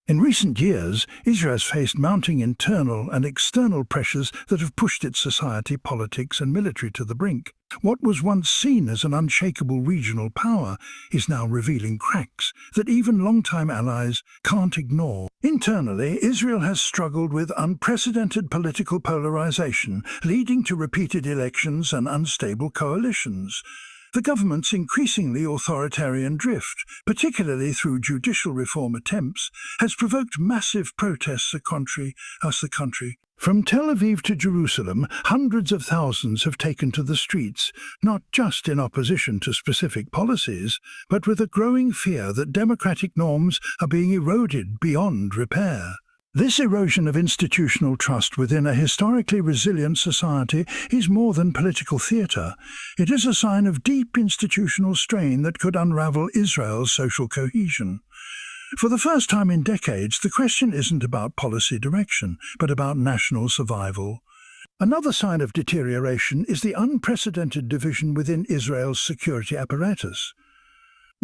In recent years, Israel has faced mounting internal and external pressures that have pushed its society, politics and military to the brink. What was once seen as an unshakable regional power is now revealing cracks that even longtime allies can't ignore. Internally, Israel has struggled with unprecedented political polarization, leading to repeated elections and unstable coalitions. The government's increasingly authoritarian drift, particularly through judicial reform attempts, has provoked massive protests across the country. From Tel Aviv to Jerusalem, hundreds of thousands have taken to the streets, not just in opposition to specific policies, but with a growing fear that democratic norms are being eroded beyond repair. This erosion of institutional trust within a historically resilient society is more than political theatre. It is a sign of deep institutional strain that could unravel Israel's social cohesion. For the first time in decades, the question isn't about policy direction, but about national survival. Another sign of deterioration is the unprecedented division within Israel's security apparatus.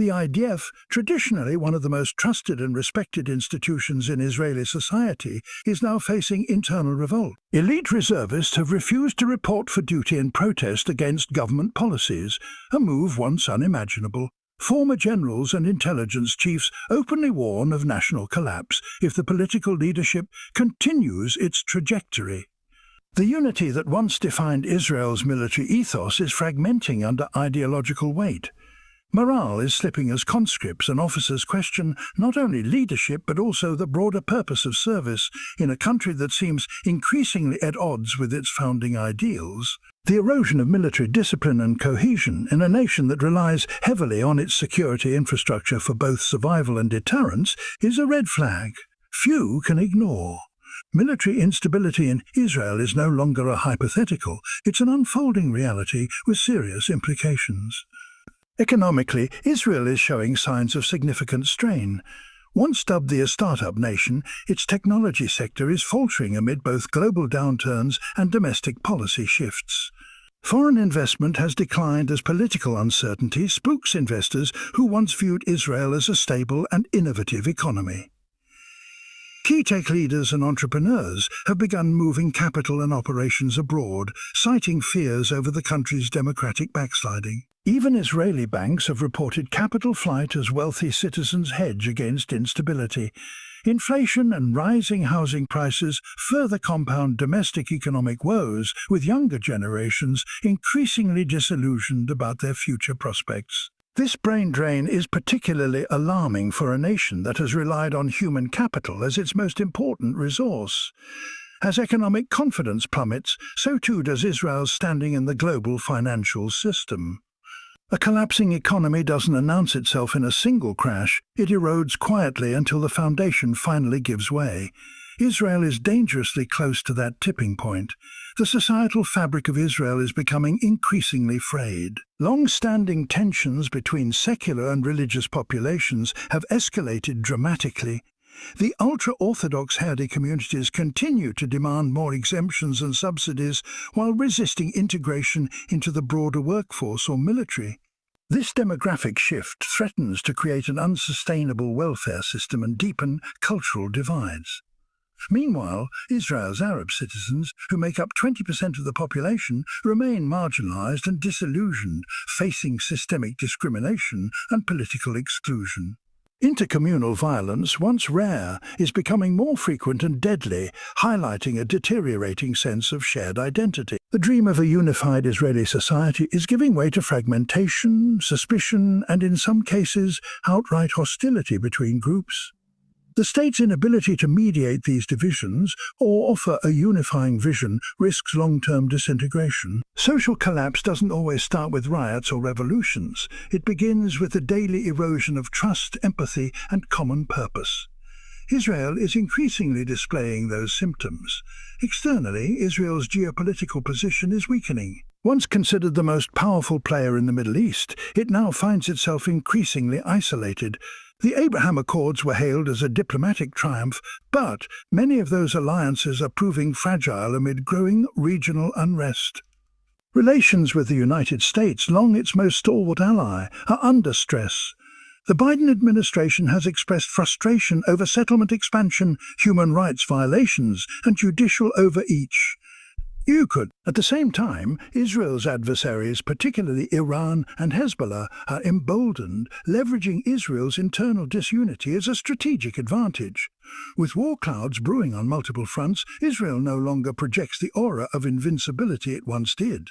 The IDF, traditionally one of the most trusted and respected institutions in Israeli society, is now facing internal revolt. Elite reservists have refused to report for duty in protest against government policies, a move once unimaginable. Former generals and intelligence chiefs openly warn of national collapse if the political leadership continues its trajectory. The unity that once defined Israel's military ethos is fragmenting under ideological weight. Morale is slipping as conscripts and officers question not only leadership but also the broader purpose of service in a country that seems increasingly at odds with its founding ideals. The erosion of military discipline and cohesion in a nation that relies heavily on its security infrastructure for both survival and deterrence is a red flag few can ignore. Military instability in Israel is no longer a hypothetical, it's an unfolding reality with serious implications. Economically, Israel is showing signs of significant strain. Once dubbed the startup nation, its technology sector is faltering amid both global downturns and domestic policy shifts. Foreign investment has declined as political uncertainty spooks investors who once viewed Israel as a stable and innovative economy. Key tech leaders and entrepreneurs have begun moving capital and operations abroad, citing fears over the country's democratic backsliding. Even Israeli banks have reported capital flight as wealthy citizens hedge against instability. Inflation and rising housing prices further compound domestic economic woes, with younger generations increasingly disillusioned about their future prospects. This brain drain is particularly alarming for a nation that has relied on human capital as its most important resource. As economic confidence plummets, so too does Israel's standing in the global financial system. A collapsing economy doesn't announce itself in a single crash, it erodes quietly until the foundation finally gives way. Israel is dangerously close to that tipping point. The societal fabric of Israel is becoming increasingly frayed. Long-standing tensions between secular and religious populations have escalated dramatically. The ultra-Orthodox Haredi communities continue to demand more exemptions and subsidies while resisting integration into the broader workforce or military. This demographic shift threatens to create an unsustainable welfare system and deepen cultural divides. Meanwhile, Israel's Arab citizens, who make up 20% of the population, remain marginalized and disillusioned, facing systemic discrimination and political exclusion. Intercommunal violence, once rare, is becoming more frequent and deadly, highlighting a deteriorating sense of shared identity. The dream of a unified Israeli society is giving way to fragmentation, suspicion, and in some cases, outright hostility between groups. The state's inability to mediate these divisions or offer a unifying vision risks long-term disintegration. Social collapse doesn't always start with riots or revolutions. It begins with the daily erosion of trust, empathy, and common purpose. Israel is increasingly displaying those symptoms. Externally, Israel's geopolitical position is weakening. Once considered the most powerful player in the Middle East, it now finds itself increasingly isolated. The Abraham Accords were hailed as a diplomatic triumph, but many of those alliances are proving fragile amid growing regional unrest. Relations with the United States, long its most stalwart ally, are under stress. The Biden administration has expressed frustration over settlement expansion, human rights violations, and judicial overreach. At the same time, Israel's adversaries, particularly Iran and Hezbollah, are emboldened, leveraging Israel's internal disunity as a strategic advantage. With war clouds brewing on multiple fronts, Israel no longer projects the aura of invincibility it once did.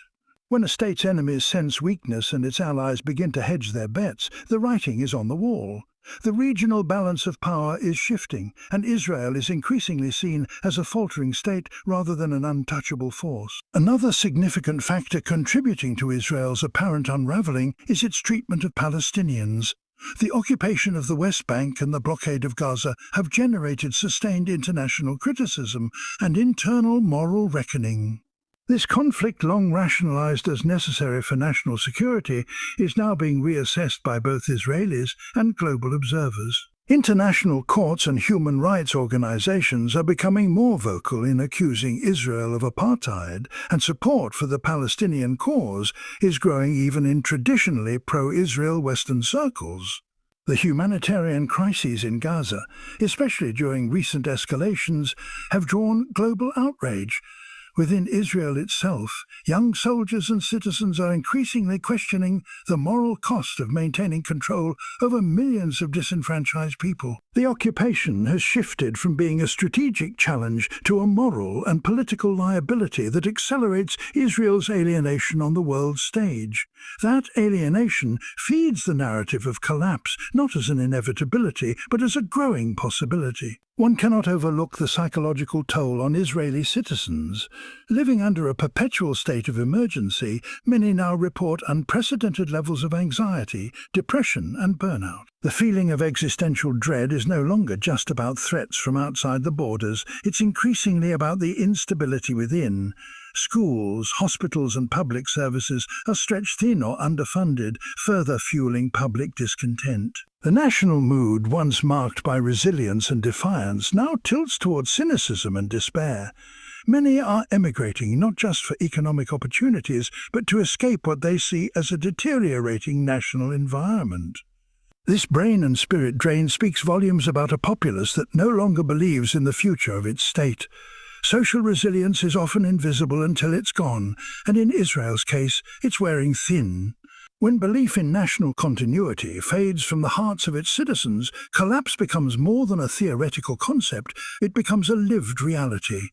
When a state's enemies sense weakness and its allies begin to hedge their bets, the writing is on the wall. The regional balance of power is shifting, and Israel is increasingly seen as a faltering state rather than an untouchable force. Another significant factor contributing to Israel's apparent unraveling is its treatment of Palestinians. The occupation of the West Bank and the blockade of Gaza have generated sustained international criticism and internal moral reckoning. This conflict, long rationalized as necessary for national security, is now being reassessed by both Israelis and global observers. International courts and human rights organizations are becoming more vocal in accusing Israel of apartheid, and support for the Palestinian cause is growing even in traditionally pro-Israel Western circles. The humanitarian crises in Gaza, especially during recent escalations, have drawn global outrage. Within Israel itself, young soldiers and citizens are increasingly questioning the moral cost of maintaining control over millions of disenfranchised people. The occupation has shifted from being a strategic challenge to a moral and political liability that accelerates Israel's alienation on the world stage. That alienation feeds the narrative of collapse, not as an inevitability, but as a growing possibility. One cannot overlook the psychological toll on Israeli citizens. Living under a perpetual state of emergency, many now report unprecedented levels of anxiety, depression, and burnout. The feeling of existential dread is no longer just about threats from outside the borders, it's increasingly about the instability within. Schools, hospitals, and public services are stretched thin or underfunded, further fueling public discontent. The national mood, once marked by resilience and defiance, now tilts towards cynicism and despair. Many are emigrating not just for economic opportunities, but to escape what they see as a deteriorating national environment. This brain and spirit drain speaks volumes about a populace that no longer believes in the future of its state. Social resilience is often invisible until it's gone, and in Israel's case, it's wearing thin. When belief in national continuity fades from the hearts of its citizens, collapse becomes more than a theoretical concept, it becomes a lived reality.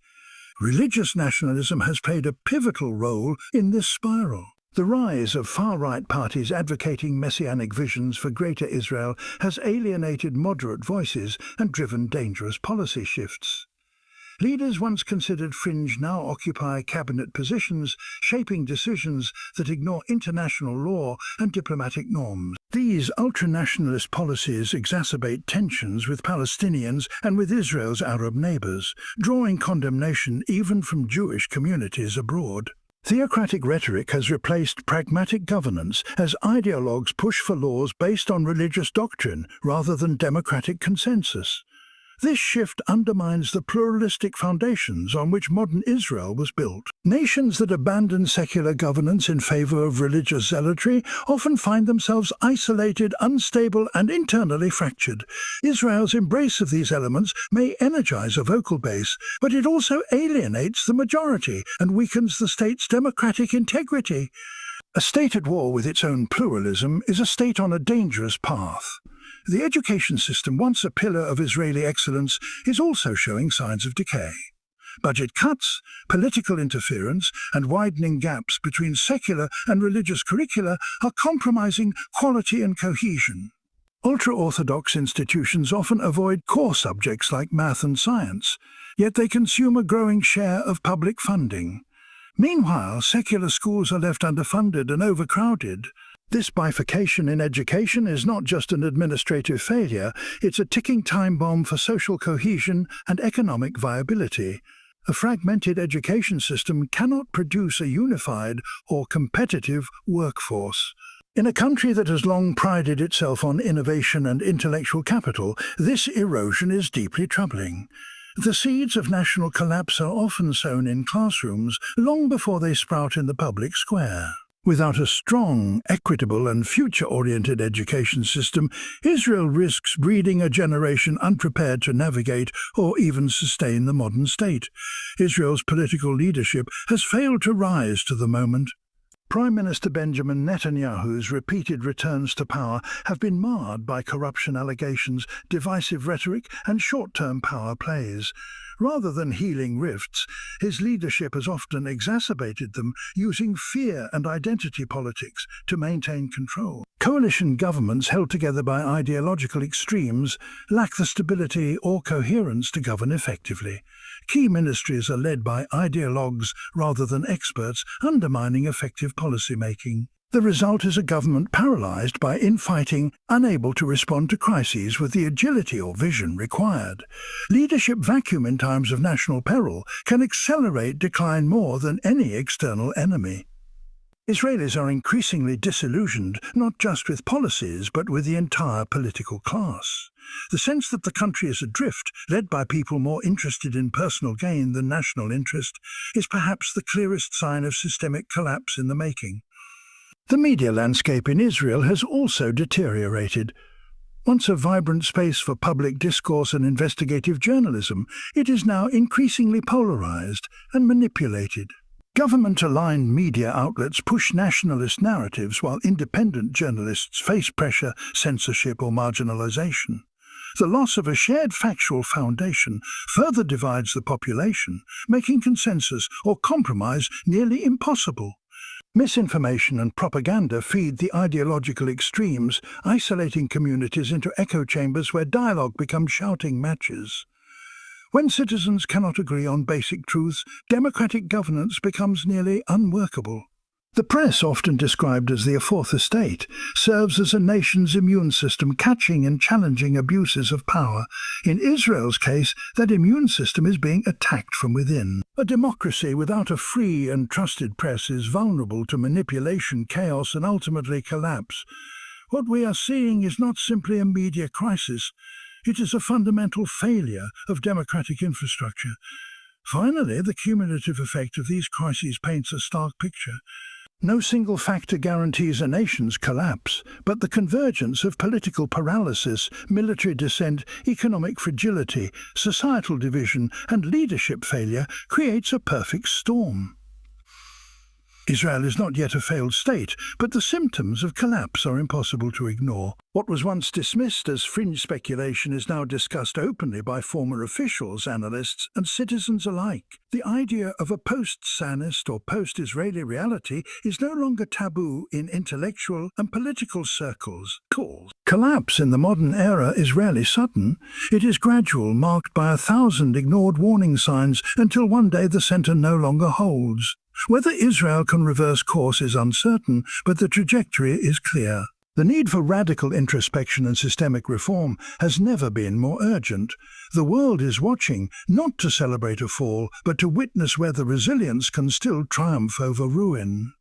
Religious nationalism has played a pivotal role in this spiral. The rise of far-right parties advocating messianic visions for Greater Israel has alienated moderate voices and driven dangerous policy shifts. Leaders once considered fringe now occupy cabinet positions, shaping decisions that ignore international law and diplomatic norms. These ultranationalist policies exacerbate tensions with Palestinians and with Israel's Arab neighbors, drawing condemnation even from Jewish communities abroad. Theocratic rhetoric has replaced pragmatic governance as ideologues push for laws based on religious doctrine rather than democratic consensus. This shift undermines the pluralistic foundations on which modern Israel was built. Nations that abandon secular governance in favor of religious zealotry often find themselves isolated, unstable, and internally fractured. Israel's embrace of these elements may energize a vocal base, but it also alienates the majority and weakens the state's democratic integrity. A state at war with its own pluralism is a state on a dangerous path. The education system, once a pillar of Israeli excellence, is also showing signs of decay. Budget cuts, political interference, and widening gaps between secular and religious curricula are compromising quality and cohesion. Ultra-Orthodox institutions often avoid core subjects like math and science, yet they consume a growing share of public funding. Meanwhile, secular schools are left underfunded and overcrowded. This bifurcation in education is not just an administrative failure, it's a ticking time bomb for social cohesion and economic viability. A fragmented education system cannot produce a unified or competitive workforce. In a country that has long prided itself on innovation and intellectual capital, this erosion is deeply troubling. The seeds of national collapse are often sown in classrooms long before they sprout in the public square. Without a strong, equitable and future-oriented education system, Israel risks breeding a generation unprepared to navigate or even sustain the modern state. Israel's political leadership has failed to rise to the moment. Prime Minister Benjamin Netanyahu's repeated returns to power have been marred by corruption allegations, divisive rhetoric and short-term power plays. Rather than healing rifts, his leadership has often exacerbated them, using fear and identity politics to maintain control. Coalition governments held together by ideological extremes lack the stability or coherence to govern effectively. Key ministries are led by ideologues rather than experts, undermining effective policy-making. The result is a government paralyzed by infighting, unable to respond to crises with the agility or vision required. Leadership vacuum in times of national peril can accelerate decline more than any external enemy. Israelis are increasingly disillusioned, not just with policies, but with the entire political class. The sense that the country is adrift, led by people more interested in personal gain than national interest, is perhaps the clearest sign of systemic collapse in the making. The media landscape in Israel has also deteriorated. Once a vibrant space for public discourse and investigative journalism, it is now increasingly polarized and manipulated. Government-aligned media outlets push nationalist narratives while independent journalists face pressure, censorship or marginalization. The loss of a shared factual foundation further divides the population, making consensus or compromise nearly impossible. Misinformation and propaganda feed the ideological extremes, isolating communities into echo chambers where dialogue becomes shouting matches. When citizens cannot agree on basic truths, democratic governance becomes nearly unworkable. The press, often described as the Fourth Estate, serves as a nation's immune system, catching and challenging abuses of power. In Israel's case, that immune system is being attacked from within. A democracy without a free and trusted press is vulnerable to manipulation, chaos, and ultimately collapse. What we are seeing is not simply a media crisis. It is a fundamental failure of democratic infrastructure. Finally, the cumulative effect of these crises paints a stark picture. No single factor guarantees a nation's collapse, but the convergence of political paralysis, military dissent, economic fragility, societal division, and leadership failure creates a perfect storm. Israel is not yet a failed state, but the symptoms of collapse are impossible to ignore. What was once dismissed as fringe speculation is now discussed openly by former officials, analysts, and citizens alike. The idea of a post-Zionist or post-Israeli reality is no longer taboo in intellectual and political circles. Collapse in the modern era is rarely sudden. It is gradual, marked by 1,000 ignored warning signs until one day the center no longer holds. Whether Israel can reverse course is uncertain, but the trajectory is clear. The need for radical introspection and systemic reform has never been more urgent. The world is watching, not to celebrate a fall, but to witness whether resilience can still triumph over ruin.